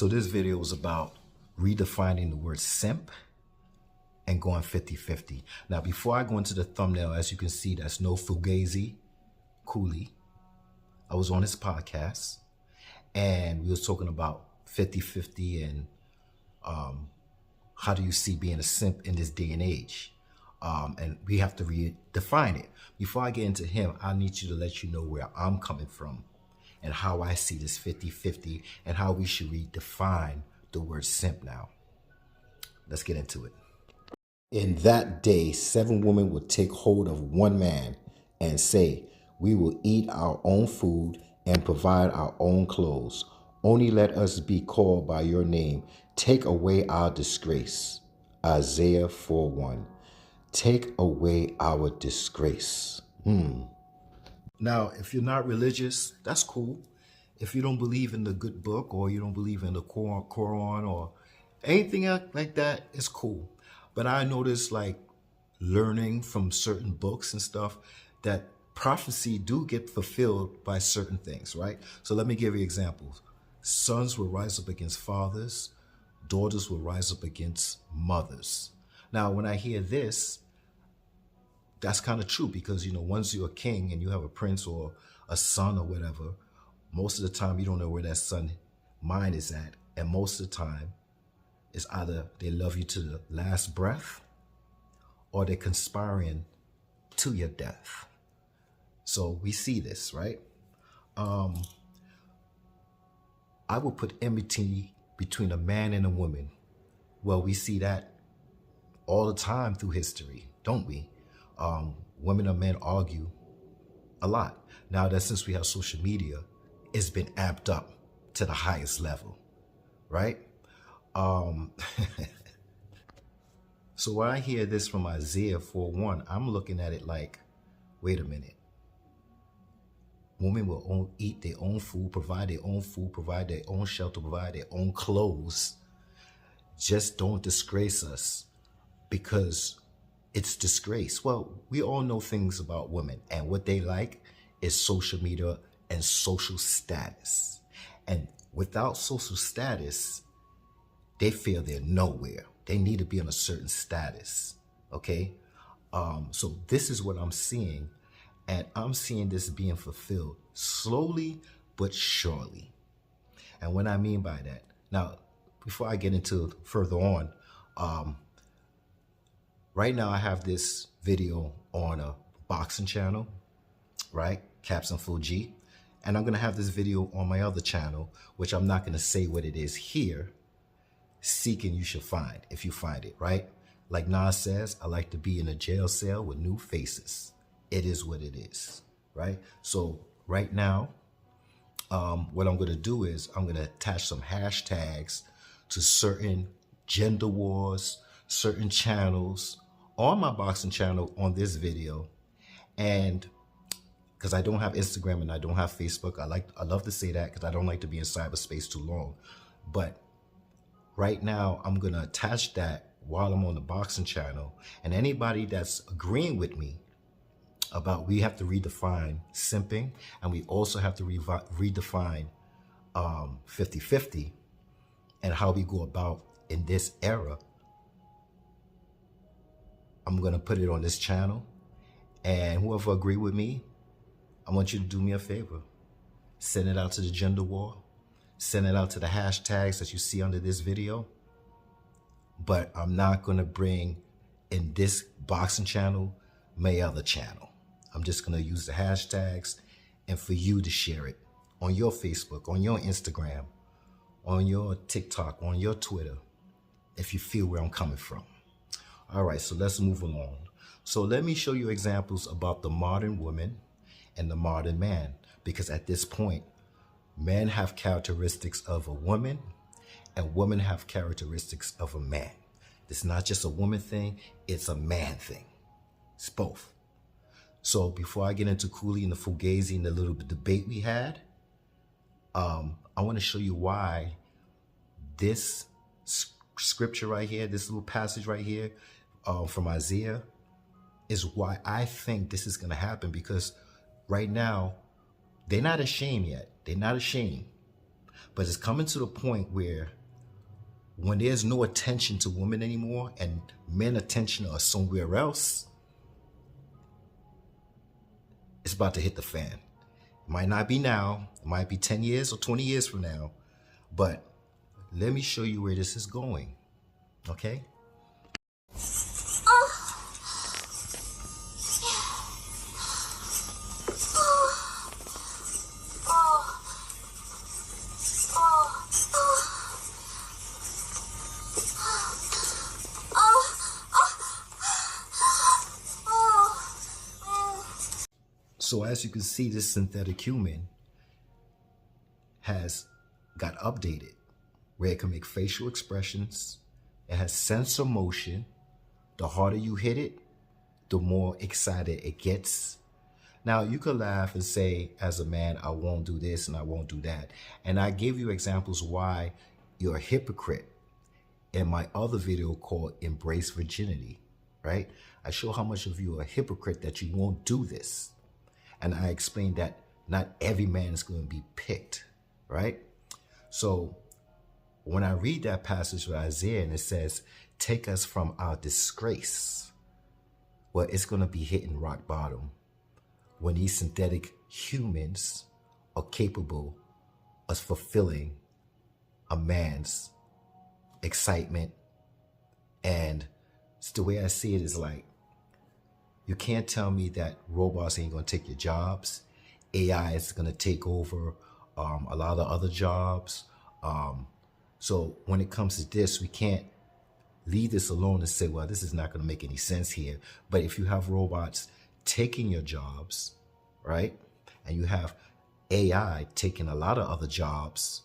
So this video is about redefining the word simp and going 50-50. Now, before I go into the thumbnail, as you can see, that's no Fugazi Cooley. I was on his podcast and we was talking about 50-50 and how do you see being a simp in this day and age? And we have to redefine it. Before I get into him, I need you to let you know where I'm coming from and how I see this 50-50 and how we should redefine the word simp now. Let's get into it. In that day, 7 women would take hold of one man and say, "We will eat our own food and provide our own clothes. Only let us be called by your name. Take away our disgrace." Isaiah 4:1. Take away our disgrace. Now, if you're not religious, that's cool. If you don't believe in the good book or you don't believe in the Quran or anything like that, it's cool. But I noticed, like, learning from certain books and stuff, that prophecy do get fulfilled by certain things, right? So let me give you examples. Sons will rise up against fathers. Daughters will rise up against mothers. Now, when I hear this, that's kind of true because, you know, once you're a king and you have a prince or a son or whatever, most of the time you don't know where that son's mind is at. And most of the time, it's either they love you to the last breath or they're conspiring to your death. So we see this, right? I will put enmity between a man and a woman. Well, we see that all the time through history, don't we? Women and men argue a lot. Now that since we have social media, it's been amped up to the highest level, right? So when I hear this from Isaiah 4:1, I'm looking at it like, wait a minute. Women will eat their own food, provide their own shelter, provide their own clothes. Just don't disgrace us because it's disgrace. Well, we all know things about women, and what they like is social media and social status. And without social status, they feel they're nowhere. They need to be on a certain status, okay? So this is what I'm seeing, and I'm seeing this being fulfilled slowly but surely. And what I mean by that, now, before I get into further on, right now I have this video on a boxing channel, right? Caps and Full G. And I'm gonna have this video on my other channel, which I'm not gonna say what it is here. Seek and you shall find, if you find it, right? Like Nas says, I like to be in a jail cell with new faces. It is what it is, right? So right now, what I'm gonna do is I'm gonna attach some hashtags to certain gender wars, certain channels on my boxing channel on this video. And because I don't have Instagram and I don't have Facebook, I love to say that because I don't like to be in cyberspace too long. But right now, I'm going to attach that while I'm on the boxing channel. And anybody that's agreeing with me about we have to redefine simping and we also have to redefine 50-50 and how we go about in this era, I'm going to put it on this channel. And whoever agree with me, I want you to do me a favor. Send it out to the gender war. Send it out to the hashtags that you see under this video. But I'm not going to bring in this boxing channel my other channel. I'm just going to use the hashtags and for you to share it on your Facebook, on your Instagram, on your TikTok, on your Twitter, if you feel where I'm coming from. All right, so let's move along. So let me show you examples about the modern woman and the modern man, because at this point, men have characteristics of a woman and women have characteristics of a man. It's not just a woman thing, it's a man thing. It's both. So before I get into Cooley and the Fugazi and the little debate we had, I want to show you why this scripture right here, this little passage right here from Isaiah, is why I think this is going to happen. Because right now, they're not ashamed yet. They're not ashamed. But it's coming to the point where when there's no attention to women anymore and men attention are somewhere else, it's about to hit the fan. It might not be now, it might be 10 years or 20 years from now, but let me show you where this is going, okay? So as you can see, this synthetic human has got updated where it can make facial expressions. It has sensor motion. The harder you hit it, the more excited it gets. Now you could laugh and say, as a man, I won't do this and I won't do that. And I gave you examples why you're a hypocrite in my other video called Embrace Virginity, right? I show how much of you are a hypocrite that you won't do this. And I explained that not every man is going to be picked, right? So when I read that passage with Isaiah and it says, take us from our disgrace, well, it's going to be hitting rock bottom when these synthetic humans are capable of fulfilling a man's excitement. And it's the way I see it is like, you can't tell me that robots ain't going to take your jobs. AI is going to take over a lot of other jobs. So when it comes to this, we can't leave this alone and say, well, this is not going to make any sense here. But if you have robots taking your jobs, right, and you have AI taking a lot of other jobs,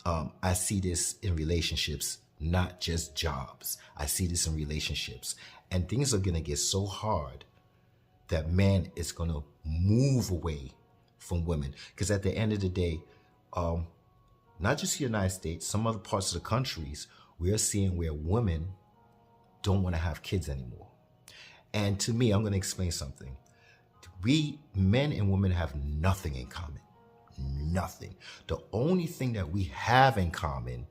I see this in relationships, not just jobs. I see this in relationships. And things are going to get so hard that man is going to move away from women. Because at the end of the day, not just the United States, some other parts of the countries, we're seeing where women don't want to have kids anymore. And to me, I'm going to explain something. We, men and women, have nothing in common. Nothing. The only thing that we have in common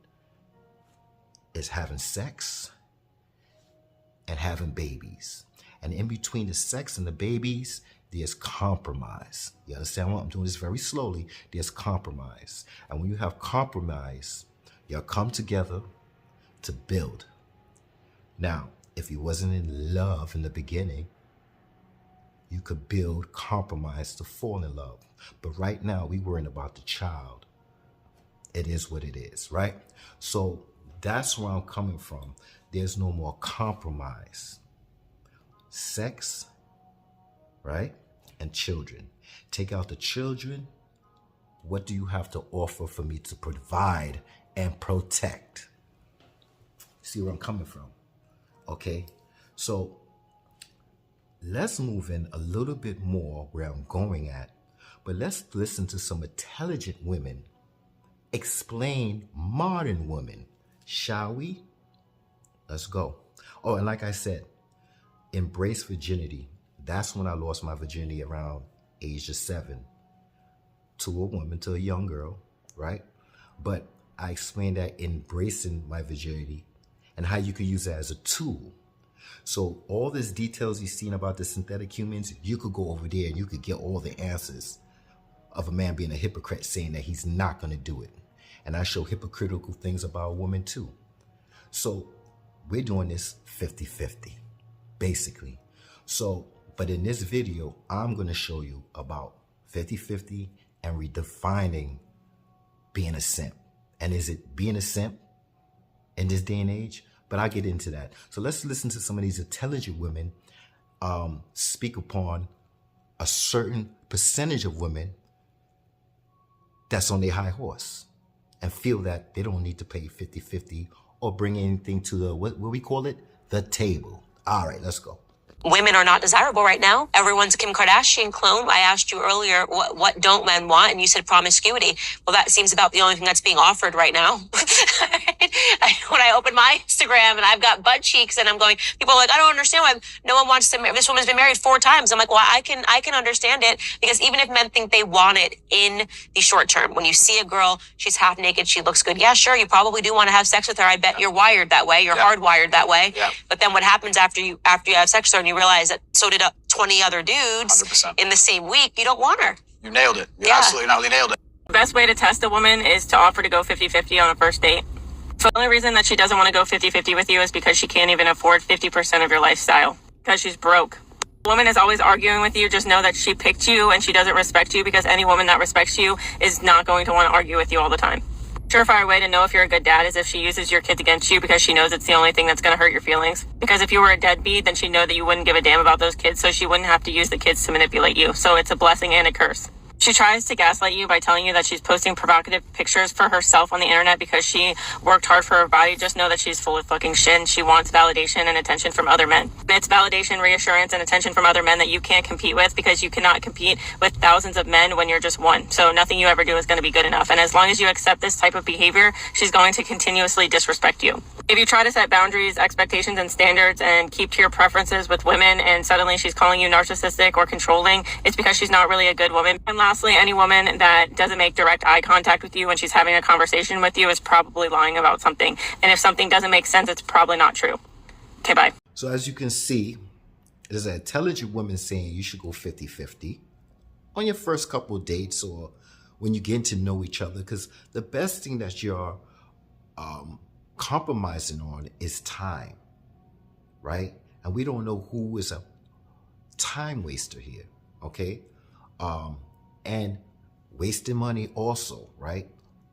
is having sex and having babies. And in between the sex and the babies, there's compromise. You understand what I'm doing? This very slowly. There's compromise. And when you have compromise, you'll come together to build. Now, if you wasn't in love in the beginning, you could build compromise to fall in love. But right now, we worrying about the child. It is what it is, right? So that's where I'm coming from. There's no more compromise. Sex, right? And children. Take out the children. What do you have to offer for me to provide and protect? See where I'm coming from? Okay? So let's move in a little bit more where I'm going at, but let's listen to some intelligent women explain modern women, shall we? Let's go. Oh, and like I said, embrace virginity. That's when I lost my virginity around age of 7 to a woman, to a young girl, right? But I explained that embracing my virginity and how you could use that as a tool. So all these details you've seen about the synthetic humans, you could go over there and you could get all the answers of a man being a hypocrite saying that he's not going to do it. And I show hypocritical things about a woman too. So we're doing this 50-50, basically. So, but in this video, I'm going to show you about 50-50 and redefining being a simp. And is it being a simp in this day and age? But I'll get into that. So let's listen to some of these intelligent women speak upon a certain percentage of women that's on their high horse and feel that they don't need to pay 50-50 or bring anything to the, what we call it, the table. All right, let's go. Women are not desirable right now. Everyone's a Kim Kardashian clone. I asked you earlier, what don't men want? And you said promiscuity. Well, that seems about the only thing that's being offered right now. When I open my Instagram and I've got butt cheeks and I'm going, people are like, I don't understand why no one wants to marry. This woman's been married 4 times. I'm like, well, I can understand it, because even if men think they want it in the short term, when you see a girl, she's half naked, she looks good. Yeah, sure. You probably do want to have sex with her. I bet you're wired that way. You're hardwired that way. Yeah. But then what happens after you have sex with her and you realize that so did 20 other dudes 100%. In the same week, you don't want her. You nailed it. You absolutely nailed it. The best way to test a woman is to offer to go 50-50 on a first date. So the only reason that she doesn't want to go 50-50 with you is because she can't even afford 50% of your lifestyle, because she's broke. A woman is always arguing with you. Just know that she picked you and she doesn't respect you, because any woman that respects you is not going to want to argue with you all the time. Surefire way to know if you're a good dad is if she uses your kids against you, because she knows it's the only thing that's going to hurt your feelings. Because if you were a deadbeat, then she'd know that you wouldn't give a damn about those kids, so she wouldn't have to use the kids to manipulate you. So it's a blessing and a curse. She tries to gaslight you by telling you that she's posting provocative pictures for herself on the internet because she worked hard for her body. Just know that she's full of fucking shit, and she wants validation and attention from other men. It's validation, reassurance, and attention from other men that you can't compete with, because you cannot compete with thousands of men when you're just one. So nothing you ever do is going to be good enough. And as long as you accept this type of behavior, she's going to continuously disrespect you. If you try to set boundaries, expectations, and standards and keep to your preferences with women, and suddenly she's calling you narcissistic or controlling, it's because she's not really a good woman. And lastly, any woman that doesn't make direct eye contact with you when she's having a conversation with you is probably lying about something. And if something doesn't make sense, it's probably not true. Okay, bye. So as you can see, there's an intelligent woman saying you should go 50-50 on your first couple of dates, or when you get to know each other, because the best thing that you're compromising on is time, right? And we don't know who is a time waster here, okay? And wasting money also, right?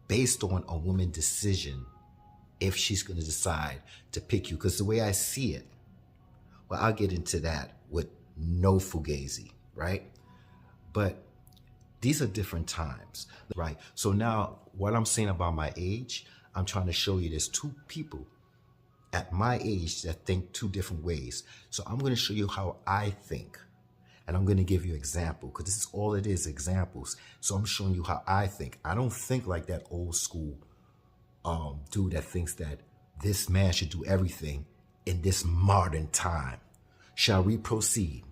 Based on a woman's decision, if she's going to decide to pick you. Because the way I see it, well, I'll get into that with no fugazi, right? But these are different times, right? So now what I'm saying about my age, I'm trying to show you there's 2 people at my age that think 2 different ways. So I'm going to show you how I think. And I'm going to give you an example, because this is all it is, examples. So I'm showing you how I think. I don't think like that old school dude that thinks that this man should do everything in this modern time. Shall we proceed?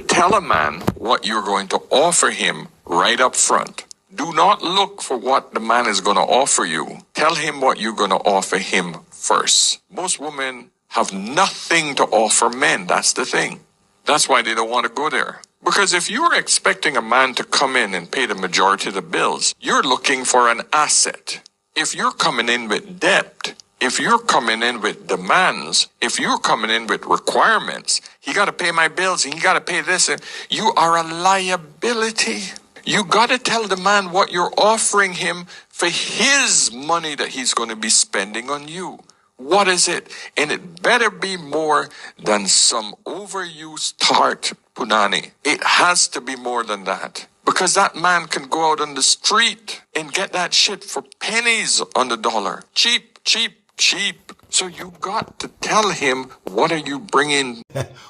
Tell a man what you're going to offer him right up front. Do not look for what the man is going to offer you. Tell him what you're going to offer him first. Most women have nothing to offer men. That's the thing. That's why they don't want to go there. Because if you're expecting a man to come in and pay the majority of the bills, you're looking for an asset. If you're coming in with debt, if you're coming in with demands, if you're coming in with requirements, he got to pay my bills and he got to pay this, you are a liability. You got to tell the man what you're offering him for his money that he's going to be spending on you. What is it? And it better be more than some overused tart punani. It has to be more than that. Because that man can go out on the street and get that shit for pennies on the dollar. Cheap, cheap, cheap. So you got to tell him, what are you bringing?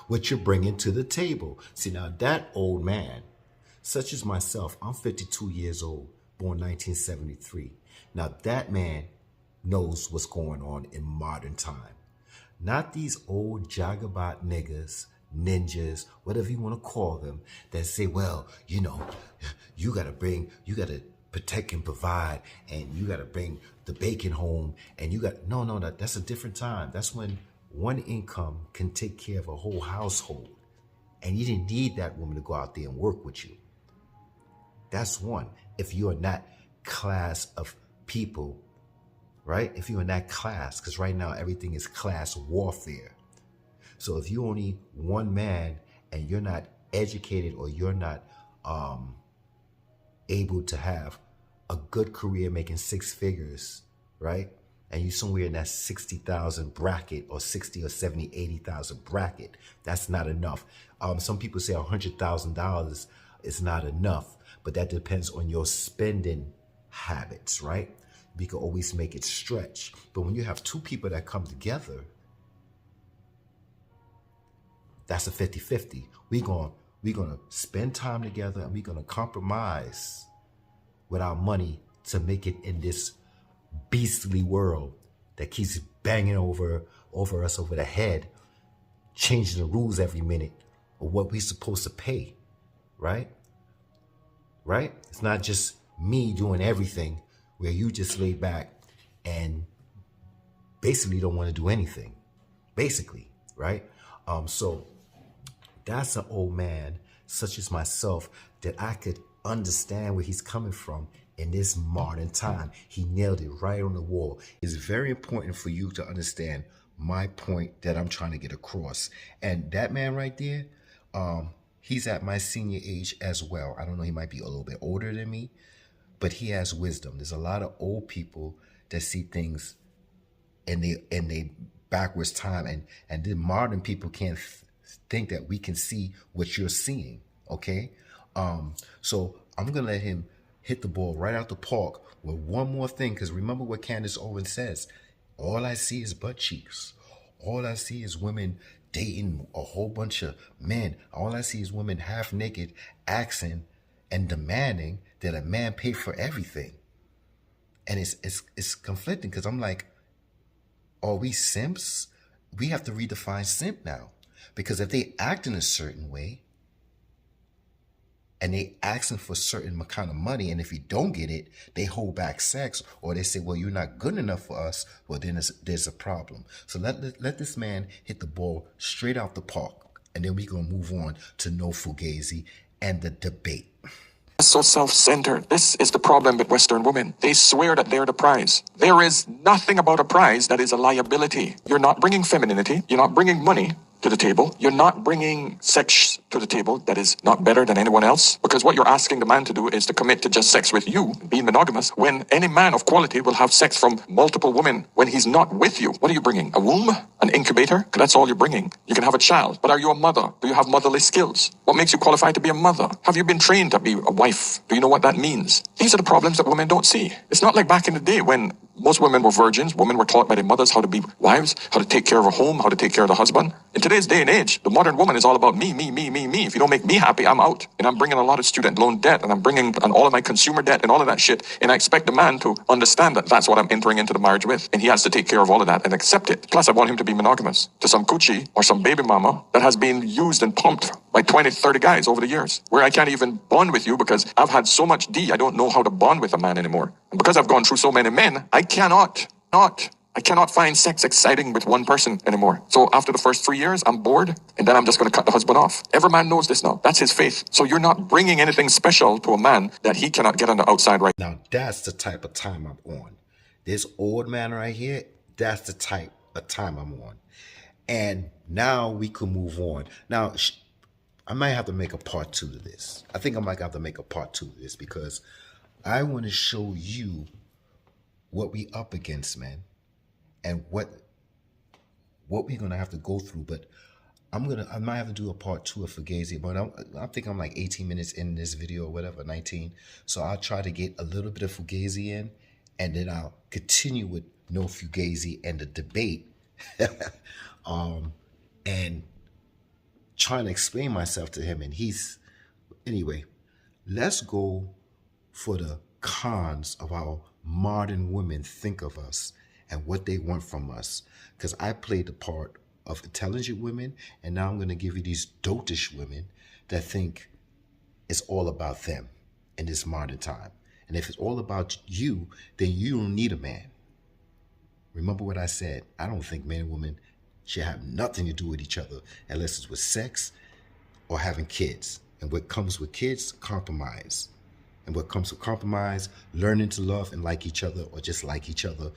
What you're bringing to the table. See, now that old man, such as myself, I'm 52 years old, born 1973. Now that man knows what's going on in modern time. Not these old jagabat niggas, ninjas, whatever you want to call them, that say, well, you know, you got to protect and provide, and you got to bring the bacon home, and you got, no, that's a different time. That's when one income can take care of a whole household, and you didn't need that woman to go out there and work with you. That's one. If you're in that class of people, right? If you're in that class, because right now everything is class warfare. So if you're only one man and you're not educated, or you're not able to have a good career making 6 figures, right? And you're somewhere in that 60,000 bracket, or 60 or 70, 80,000 bracket, that's not enough. Some people say $100,000 is not enough, but that depends on your spending habits, right? We can always make it stretch. But when you have 2 people that come together, that's a 50-50. We're gonna spend time together, and we're gonna compromise with our money to make it in this beastly world that keeps banging over us over the head, changing the rules every minute of what we're supposed to pay, right? Right? It's not just me doing everything where you just lay back and basically don't want to do anything, basically, right? So that's an old man such as myself that I could understand where he's coming from in this modern time. He nailed it right on the wall. It's very important for you to understand my point that I'm trying to get across. And that man right there, he's at my senior age as well. I don't know, he might be a little bit older than me, but he has wisdom. There's a lot of old people that see things in they backwards time, and the modern people can't think that we can see what you're seeing. Okay, so I'm gonna let him hit the ball right out the park with one more thing, because remember what Candace Owens says: all I see is butt cheeks. All I see is women dating a whole bunch of men. All I see is women half naked, asking and demanding that a man pay for everything. And it's conflicting, because I'm like, are we simps? We have to redefine simp now. Because if they act in a certain way and they asking for a certain kind of money, and if you don't get it, they hold back sex, or they say, well, you're not good enough for us, well, then there's a problem. So let this man hit the ball straight out the park, and then we're going to move on to No Fugazi and the debate. So self-centered. This is the problem with Western women. They swear that they're the prize. There is nothing about a prize that is a liability. You're not bringing femininity. You're not bringing money to the table. You're not bringing sex to the table that is not better than anyone else, because what you're asking the man to do is to commit to just sex with you, being monogamous, when any man of quality will have sex from multiple women when he's not with you. What are you bringing? A womb? An incubator? 'Cause that's all you're bringing. You can have a child, but are you a mother? Do you have motherly skills? What makes you qualified to be a mother? Have you been trained to be a wife? Do you know what that means? These are the problems that women don't see. It's not like back in the day when most women were virgins. Women were taught by their mothers how to be wives, how to take care of a home, how to take care of the husband. In today's day and age, the modern woman is all about me, me, me, me, me. If you don't make me happy, I'm out. And I'm bringing a lot of student loan debt, and I'm bringing on all of my consumer debt and all of that shit. And I expect the man to understand that that's what I'm entering into the marriage with. And he has to take care of all of that and accept it. Plus, I want him to be monogamous to some coochie or some baby mama that has been used and pumped by 20, 30 guys over the years, where I can't even bond with you because I've had so much D, I don't know how to bond with a man anymore. And because I've gone through so many men, I cannot find sex exciting with one person anymore. So after the first 3 years, I'm bored, and then I'm just going to cut the husband off. Every man knows this now. That's his faith. So you're not bringing anything special to a man that he cannot get on the outside right now. That's the type of time I'm on. This old man right here, that's the type of time I'm on. And now we can move on. Now, I might have to make a part 2 to this. I think I might have to make a part 2 to this, because I want to show you what we up against, man, and what we're gonna have to go through. But I might have to do a part 2 of Fugazi, but I think I'm like 18 minutes in this video or whatever, 19. So I'll try to get a little bit of Fugazi in, and then I'll continue with No Fugazi and the debate, and trying to explain myself to him. And anyway, let's go for the cons of how modern women think of us and what they want from us. Because I played the part of intelligent women, and now I'm going to give you these dotish women that think it's all about them in this modern time. And if it's all about you, then you don't need a man. Remember what I said. I don't think men and women should have nothing to do with each other unless it's with sex or having kids. And what comes with kids, compromise. And what comes with compromise, learning to love and like each other, or just like each other,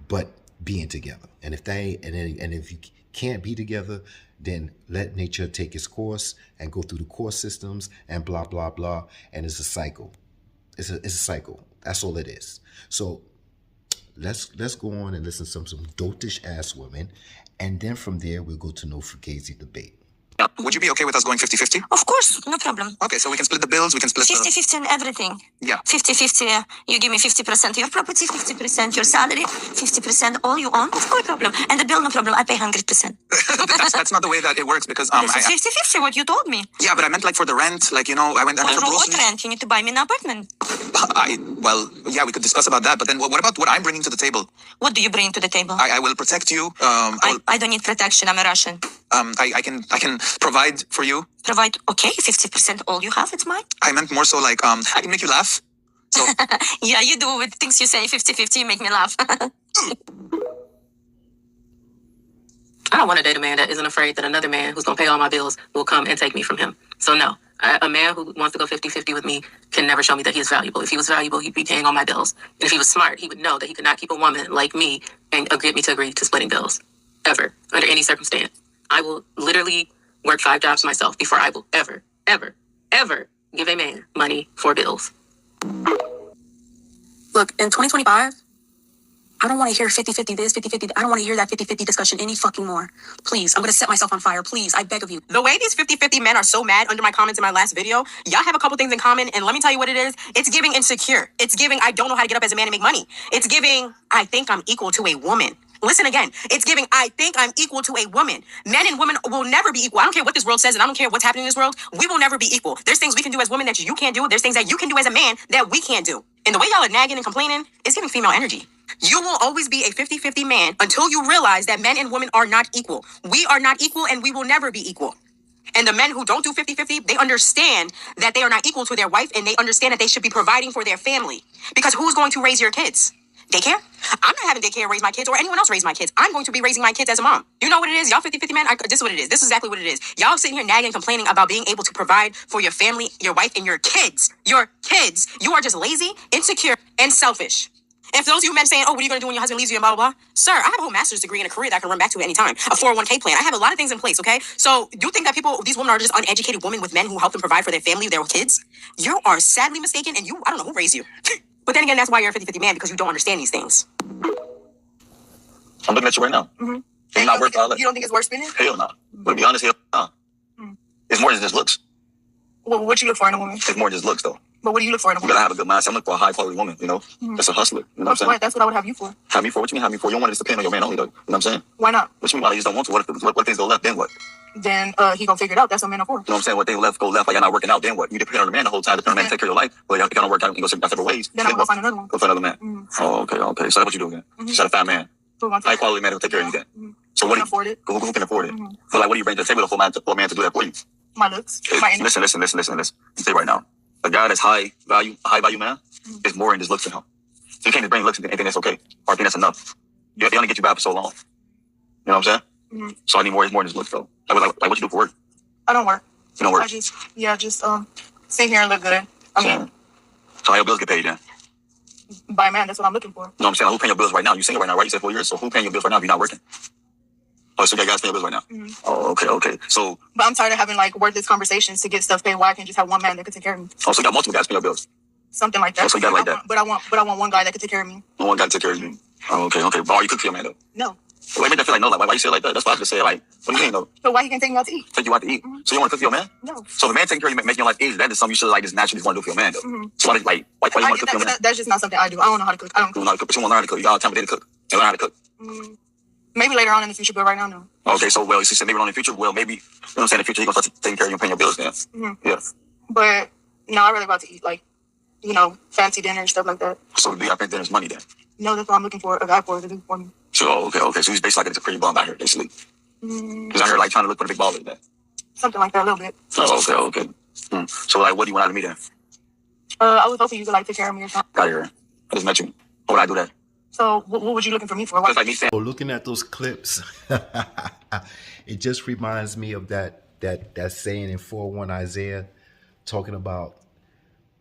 but being together. And if you can't be together, then let nature take its course and go through the course systems and blah, blah, blah. And it's a cycle. It's a cycle. That's all it is. So let's go on and listen to some dotish ass women. And then from there, we'll go to No Fugazi debate. Would you be okay with us going 50-50? Of course, no problem. Okay, so we can split the bills. We can split 50-50 on everything. Yeah. 50-50, you give me 50% of your property, 50% your salary, 50% all you own. Of course, no problem. And the bill, no problem. I pay 100%. That's not the way that it works because This is 50-50, what you told me. yeah, but I meant like for the rent, like I went for What groceries. rent? You need to buy me an apartment. Yeah, we could discuss about that. But then what about what I'm bringing to the table? What do you bring to the table? I will protect you. I don't need protection. I'm a Russian. I can provide for you. Provide, okay, 50% all you have, it's mine. I meant more so like I can make you laugh. So Yeah, you do with things you say 50-50, you make me laugh. I don't want to date a man that isn't afraid that another man who's going to pay all my bills will come and take me from him. So no, a man who wants to go 50-50 with me can never show me that he is valuable. If he was valuable, he'd be paying all my bills. And if he was smart, he would know that he could not keep a woman like me and get me to agree to splitting bills. Ever. Under any circumstance. I will literally work 5 jobs myself before I will ever, ever, ever give a man money for bills. Look, in 2025, I don't want to hear 50-50 this, 50-50. I don't want to hear that 50-50 discussion any fucking more. Please, I'm going to set myself on fire. Please, I beg of you. The way these 50-50 men are so mad under my comments in my last video, y'all have a couple things in common, and let me tell you what it is. It's giving insecure. It's giving I don't know how to get up as a man and make money. It's giving I think I'm equal to a woman. Listen again. It's giving I think I'm equal to a woman. Men and women will never be equal. I don't care what this world says, and I don't care what's happening in this world. We will never be equal. There's things we can do as women that you can't do. There's things that you can do as a man that we can't do. And the way y'all are nagging and complaining, it's giving female energy. You will always be a 50-50 man until you realize that men and women are not equal. We are not equal, and we will never be equal. And the men who don't do 50-50, they understand that they are not equal to their wife, and they understand that they should be providing for their family. Because who's going to raise your kids? Daycare? I'm not having daycare raise my kids or anyone else raise my kids. I'm going to be raising my kids as a mom. You know what it is? Y'all 50-50 men, this is what it is. This is exactly what it is. Y'all sitting here nagging and complaining about being able to provide for your family, your wife, and your kids. Your kids. You are just lazy, insecure, and selfish. And for those of you men saying, oh, what are you going to do when your husband leaves you and blah, blah, blah? Sir, I have a whole master's degree and a career that I can run back to at any time. A 401k plan. I have a lot of things in place, okay? So you think that these women are just uneducated women with men who help them provide for their family, their kids? You are sadly mistaken, and I don't know who raised you. But then again, that's why you're a 50-50 man, because you don't understand these things. I'm looking at you right now. Mm-hmm. Ain't not worth all that. You don't think it's worth spending? Hell no. But to be honest, hell no. It's more than just looks. Well, what you look for in a woman? It's more than just looks though. But what do you look for in a You woman? gotta have a good mindset. I'm looking for a high quality woman, That's a hustler. You know what I'm saying? That's what I would have you for. Have me for? What you mean have me for? You don't want to just depend on your man only though. You know what I'm saying? Why not? What you mean? Why you just don't want to? What things go left? Then what? Then he gonna figure it out. That's what men are for. You know what I'm saying? What things go left, like you're not working out, then what? You depend on the man the whole time, depend on the man to take care of your life. Well, y'all don't work out, you can go separate ways. Then I'm gonna go find another one. Go find another man. Oh, okay. So that's what you do again. You got a fat man. High quality man to take care of you then. So what do you afford it? Who can afford it? So like what do you bring to the table for a man to do that for you? My looks. My energy. Listen. Let me say right now. A guy that's a high value man is more in his looks than him. So you can't just bring looks and think that's okay. Or think that's enough. They only get you back for so long. You know what I'm saying? So I need more in his looks though. Like what you do for work? I don't work. You don't work? I just sit here and look good. I mean, so how your bills get paid then? by a man, that's what I'm looking for. You know what I'm saying? Who paying your bills right now? You single right now, right? You said 4 years. So who paying your bills right now if you're not working? Oh, so you got guys paying your bills right now? Oh, okay. So, But I'm tired of having worthless conversations to get stuff paid. Why I can't just have one man that could take care of me? oh, so you got multiple guys paying your bills. Something like that. Oh, so you got like that. But I want one guy that could take care of me. No one got to take care of you. Oh, okay. But are you cook for your man though? No. Why make that feel like no? Like why you say it like that? That's why I just say like, what do you mean though? So why he can take me out to eat? Take you out to eat. So you want to cook for your man? No. So the man taking care of you, making your life easy, that is something you should just naturally just want to do for your man though. So why you want to cook for your man? That's just not something I do. I don't know how to cook. I don't You cook. know how to cook, but you want to learn how to cook. You got all the time of day to cook. You learn how to cook. Maybe later on in the future, but right now, no. Okay, so you said maybe in the future. Well, maybe you know what I'm saying. In the future, you're gonna start taking care of you and paying your bills then. Yeah. But no, I really about to eat fancy dinner and stuff like that. So do you think there's money then? No, that's what I'm looking for. A guy to do for me. So okay. So he's basically like a pretty bum out here, basically. He's out here trying to look for the big baller then. Something like that, a little bit. Oh, okay. So what do you want out of me then? I was hoping you could take care of me or something. Got here. I just met you. How would I do that? So what was you looking for me for? Just like me saying. So looking at those clips, it just reminds me of that saying in 4:1 Isaiah, talking about,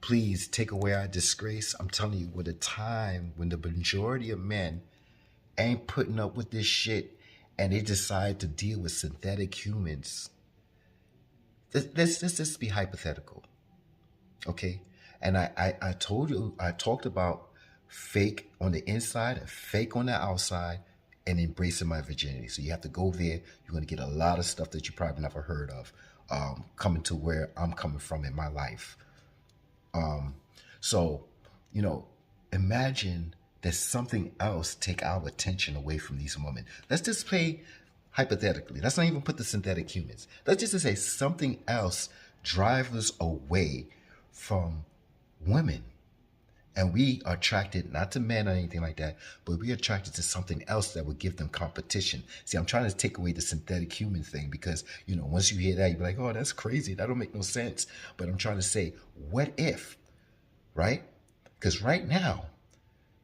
please take away our disgrace. I'm telling you, with a time when the majority of men ain't putting up with this shit and they decide to deal with synthetic humans. Let's just be hypothetical. Okay? And I told you, I talked about fake on the inside and fake on the outside, and embracing my virginity. So you have to go there. You're going to get a lot of stuff that you probably never heard of coming to where I'm coming from in my life. So, you know, imagine that something else take our attention away from these women. Let's just play hypothetically. Let's not even put the synthetic humans. Let's just say something else drives us away from women. And we are attracted not to men or anything like that, but we are attracted to something else that would give them competition. See, I'm trying to take away the synthetic human thing because, you know, once you hear that, you're like, oh, that's crazy. That don't make no sense. But I'm trying to say, what if, right? Because right now,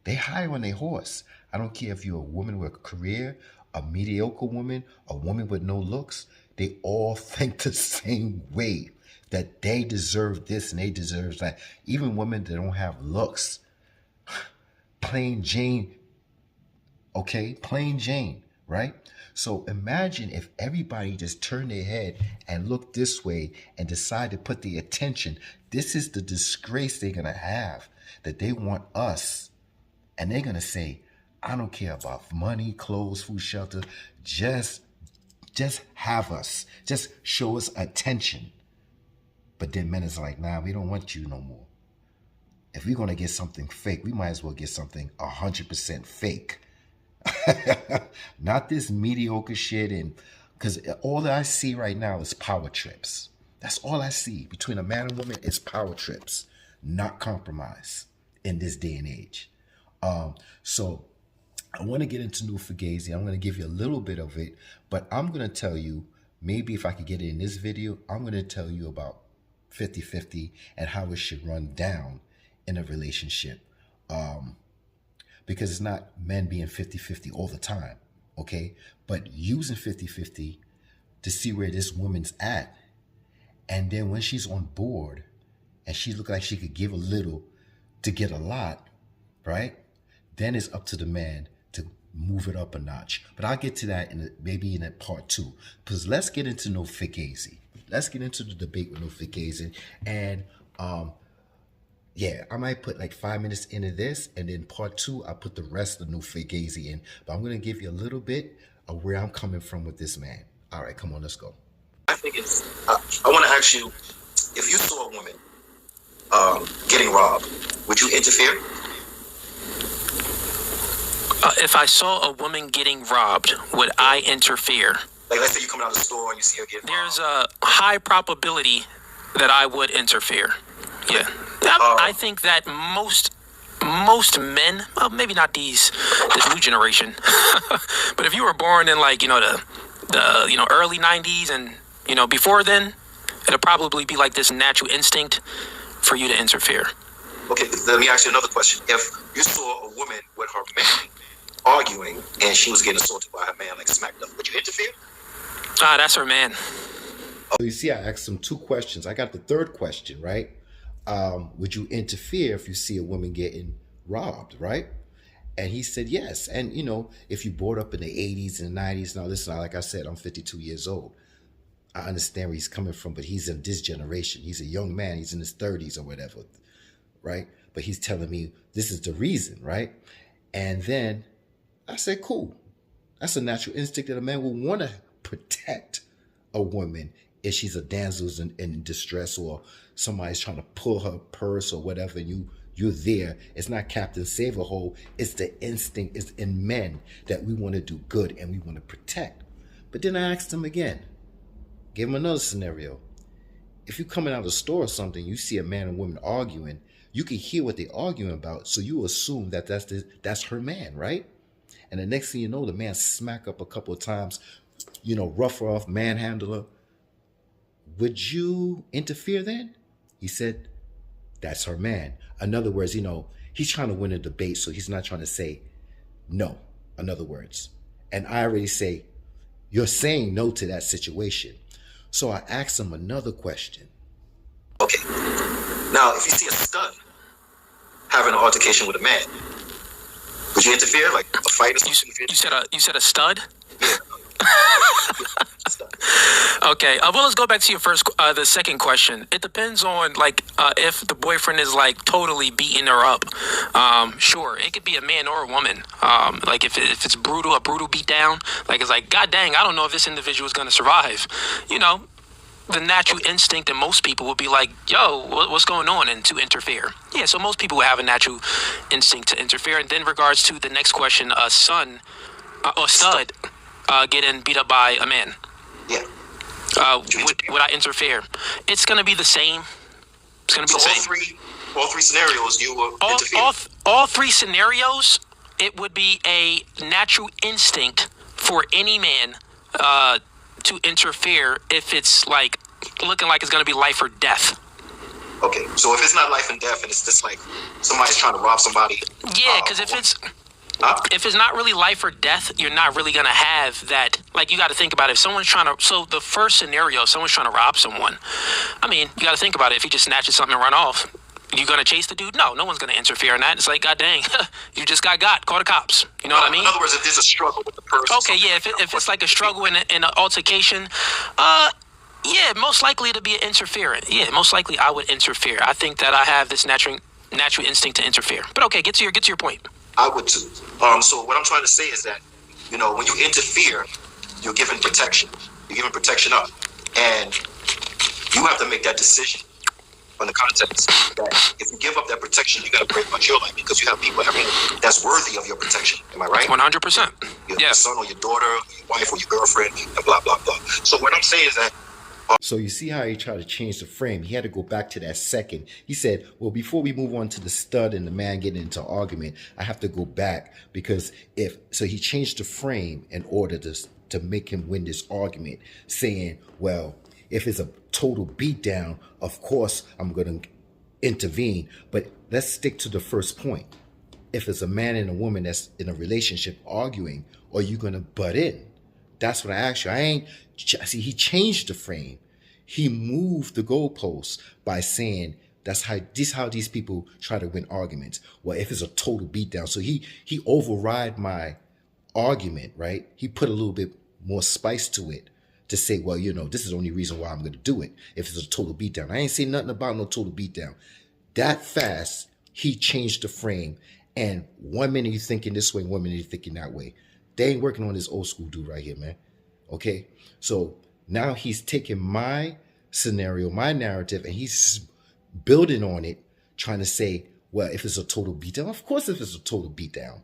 they high on their horse. I don't care if you're a woman with a career, a mediocre woman, a woman with no looks. They all think the same way, that they deserve this and they deserve that. Even women that don't have looks. Plain Jane, okay? Plain Jane, right? So imagine if everybody just turned their head and looked this way and decide to put the attention. This is the disgrace they're going to have, that they want us. And they're going to say, I don't care about money, clothes, food, shelter. Just have us. Just show us attention. But then men is like, nah, we don't want you no more. If we're going to get something fake, we might as well get something 100% fake. Not this mediocre shit. And because all that I see right now is power trips. That's all I see between a man and woman is power trips, not compromise in this day and age. So I want to get into new fugazi. I'm going to give you a little bit of it, but I'm going to tell you, maybe if I could get it in this video, I'm going to tell you about 50-50 and how it should run down in a relationship. Because it's not men being 50-50 all the time, okay? But using 50-50 to see where this woman's at. And then when she's on board and she look like she could give a little to get a lot, right? Then it's up to the man to move it up a notch. But I'll get to that maybe in a part 2. Because let's get into no fugazi. Let's get into the debate with no fugazi. And yeah, I might put like 5 minutes into this, and then part 2, I'll put the rest of no fugazi in. But I'm going to give you a little bit of where I'm coming from with this man. All right, come on, let's go. I think it's, I want to ask you, if you saw a woman getting robbed, would you interfere? If I saw a woman getting robbed, would I interfere? Like, let's say you come out of the store and you see her getting There's robbed. a high probability that I would interfere. Yeah. I think that most men, well, maybe not this new generation, but if you were born in like, the early 90s and, before then, it'll probably be like this natural instinct for you to interfere. Okay, let me ask you another question. If you saw a woman with her man arguing and she was getting assaulted by her man, like smacked up, would you interfere? That's her man. So you see, I asked him 2 questions. I got the third question, right? Would you interfere if you see a woman getting robbed, right? And he said yes. And, if you brought up in the 80s and 90s, now listen, like I said, I'm 52 years old. I understand where he's coming from, but he's in this generation. He's a young man. He's in his 30s or whatever, right? But he's telling me this is the reason, right? And then I said, cool. That's a natural instinct that a man will want to protect a woman if she's a damsel in distress or somebody's trying to pull her purse or whatever. You're there. It's not Captain Save-A-Hole. It's the instinct. It's in men that we want to do good and we want to protect. But then I asked him again. Gave him another scenario. If you're coming out of the store or something, you see a man and woman arguing, you can hear what they're arguing about, so you assume that that's her man, right? And the next thing you know, the man smack up a couple of times, rough her off, manhandle her. Would you interfere then? He said, that's her man. In other words, he's trying to win a debate, so he's not trying to say no, in other words. And I already say, you're saying no to that situation. So I asked him another question. Okay. Now, if you see a stud having an altercation with a man, would you interfere, like a fight or something? You said a stud? Yeah. Okay. Well, let's go back to your the second question. It depends on if the boyfriend is like totally beating her up. Sure, it could be a man or a woman. Like if it's brutal, a brutal beat down. Like it's like, God dang, I don't know if this individual is gonna survive. You know, the natural instinct in most people would be like, yo, what's going on, and to interfere. Yeah, so most people would have a natural instinct to interfere. And then regards to the next question, a son or stud getting beat up by a man. Yeah. Would I interfere? It's going to be the same. It's going to be So the same. all three scenarios, you will interfere. All three scenarios, it would be a natural instinct for any man to interfere if it's like looking like it's going to be life or death. Okay, so if it's not life and death, and it's just like somebody's trying to rob somebody. Yeah, because if it's not really life or death, you're not really gonna have that. Like, you got to think about it. If someone's trying to, so the first scenario, if someone's trying to rob someone, I mean, you got to think about it. If he just snatches something and run off, you gonna chase the dude? No one's gonna interfere in that. It's like, God dang, you just got. Call the cops. You know what I mean? In other words, if there's a struggle with the person. Okay, yeah. If it's like a struggle in an altercation, yeah, most likely to be an interference. Yeah, most likely I would interfere. I think that I have this natural instinct to interfere. But okay, get to your point. I would too. So what I'm trying to say is that, you know, when you interfere, you're giving protection. You're giving protection up, and you have to make that decision on the context that if you give up that protection, you got to pretty much your life because you have people that's worthy of your protection. Am I right? 100%. Your son or your daughter, your wife or your girlfriend, and blah blah blah. So what I'm saying is that. So you see how he tried to change the frame. He had to go back to that second. He said, well, before we move on to the stud and the man getting into an argument, I have to go back because so he changed the frame in order to make him win this argument, saying, well, if it's a total beatdown, of course I'm going to intervene. But let's stick to the first point. If it's a man and a woman that's in a relationship arguing, are you going to butt in? That's what I asked you. See, he changed the frame. He moved the goalposts by saying that's how these people try to win arguments. Well, if it's a total beatdown. So he override my argument, right? He put a little bit more spice to it to say, well, you know, this is the only reason why I'm going to do it. If it's a total beatdown. I ain't saying nothing about no total beatdown. That fast, he changed the frame. And 1 minute you're thinking this way, 1 minute you're thinking that way. They ain't working on this old school dude right here, man. Okay? So now he's taking my scenario, my narrative, and he's building on it, trying to say, well, if it's a total beatdown, of course if it's a total beatdown.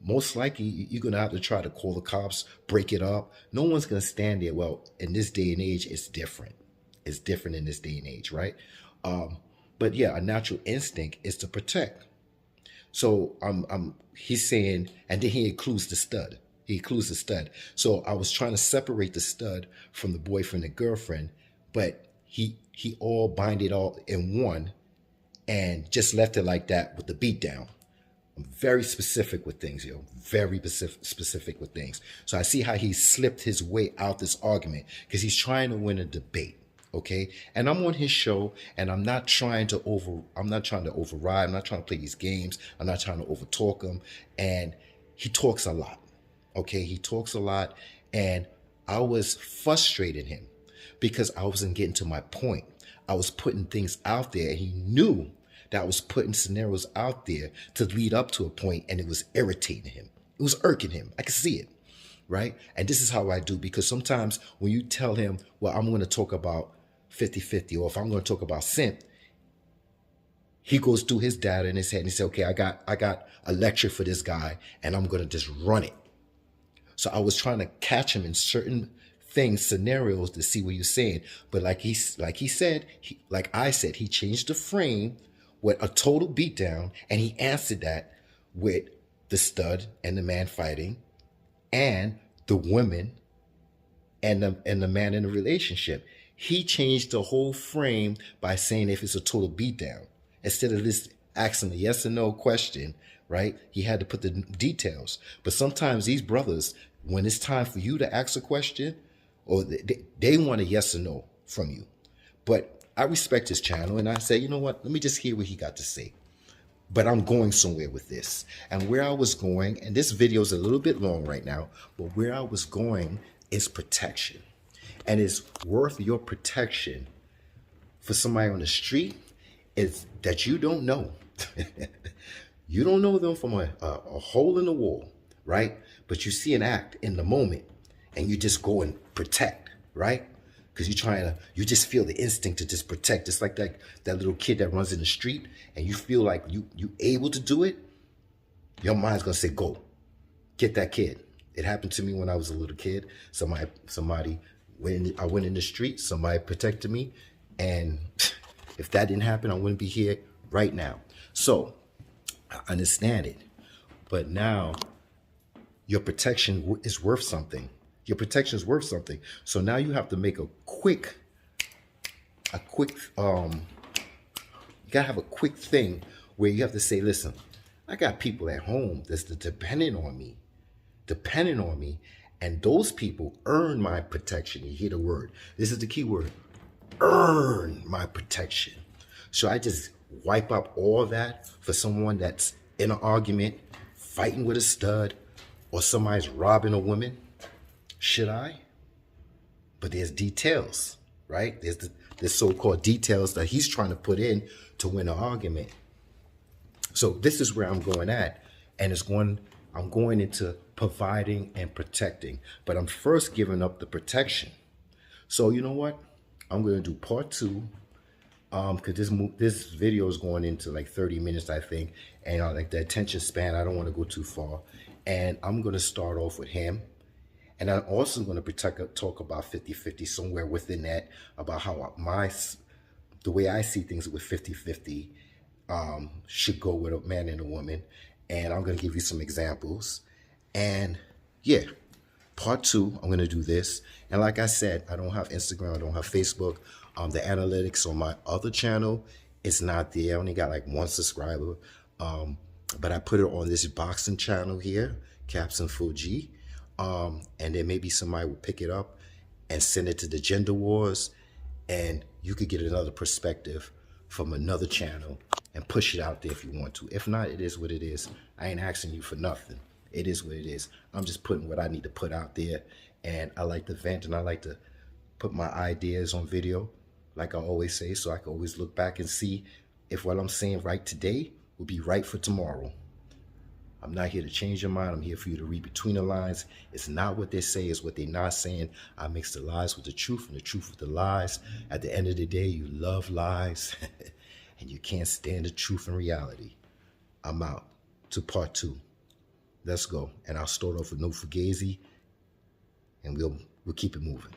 Most likely you're going to have to try to call the cops, break it up. No one's going to stand there. Well, in this day and age, it's different. It's different in this day and age, right? But yeah, a natural instinct is to protect. So he's saying, and then he includes the stud. So I was trying to separate the stud from the boyfriend and girlfriend, but he all binded all in one and just left it like that with the beatdown. I'm very specific with things, yo. Very specific with things. So I see how he slipped his way out this argument because he's trying to win a debate. Okay, and I'm on his show, and I'm not trying to override. I'm not trying to play these games. I'm not trying to overtalk him. And he talks a lot. Okay, he talks a lot, and I was frustrating him because I wasn't getting to my point. I was putting things out there, and he knew that I was putting scenarios out there to lead up to a point, and it was irritating him. It was irking him. I could see it, right? And this is how I do, because sometimes when you tell him, well, I'm going to talk about 50-50, or if I'm going to talk about Simp, he goes through his data in his head and he says, okay, I got a lecture for this guy and I'm going to just run it. So I was trying to catch him in certain things, scenarios, to see what he was saying. But like I said, he changed the frame with a total beatdown, and he answered that with the stud and the man fighting and the women and the man in the relationship. He changed the whole frame by saying if it's a total beatdown. Instead of this asking a yes or no question, right? He had to put the details. But sometimes these brothers, when it's time for you to ask a question, or they want a yes or no from you. But I respect his channel, and I say, you know what? Let me just hear what he got to say. But I'm going somewhere with this. And where I was going, and this video is a little bit long right now, but where I was going is protection. And it's worth your protection for somebody on the street is that you don't know. You don't know them from a hole in the wall, right? But you see an act in the moment and you just go and protect, right? Because you just feel the instinct to just protect. It's like that little kid that runs in the street and you feel like you able to do it. Your mind's gonna say, go, get that kid. It happened to me when I was a little kid. Somebody I went in the street, somebody protected me. And if that didn't happen, I wouldn't be here right now. So I understand it. But now your protection is worth something. Your protection is worth something. So now you have to make a quick, you gotta have a quick thing where you have to say, listen, I got people at home that's dependent on me, and those people earn my protection. You hear the word. This is the key word, earn my protection. So I just wipe up all that for someone that's in an argument, fighting with a stud, or somebody's robbing a woman? Should I? But there's details, right? There's so-called details that he's trying to put in to win an argument. So this is where I'm going at, and I'm going into providing and protecting, but I'm first giving up the protection. So you know what? I'm going to do part 2, because this video is going into like 30 minutes, I think, and like the attention span, I don't want to go too far, and I'm going to start off with him. And I'm also going to talk about 50-50 somewhere within that, about how the way I see things with 50-50 should go with a man and a woman. And I'm going to give you some examples. And yeah, part 2, I'm going to do this. And like I said, I don't have Instagram, I don't have Facebook. The analytics on my other channel, it's not there. I only got like 1 subscriber. But I put it on this boxing channel here, Caps and Fuji. And then maybe somebody will pick it up and send it to the Gender Wars, and you could get another perspective from another channel and push it out there if you want to. If not, it is what it is. I ain't asking you for nothing. It is what it is. I'm just putting what I need to put out there, and I like to vent and I like to put my ideas on video, like I always say, so I can always look back and see if what I'm saying right today will be right for tomorrow. I'm not here to change your mind. I'm here for you to read between the lines. It's not what they say, it's what they're not saying. I mix the lies with the truth and the truth with the lies. At the end of the day, you love lies and you can't stand the truth and reality. I'm out to part 2. Let's go. And I'll start off with no Fugazi, and we'll keep it moving.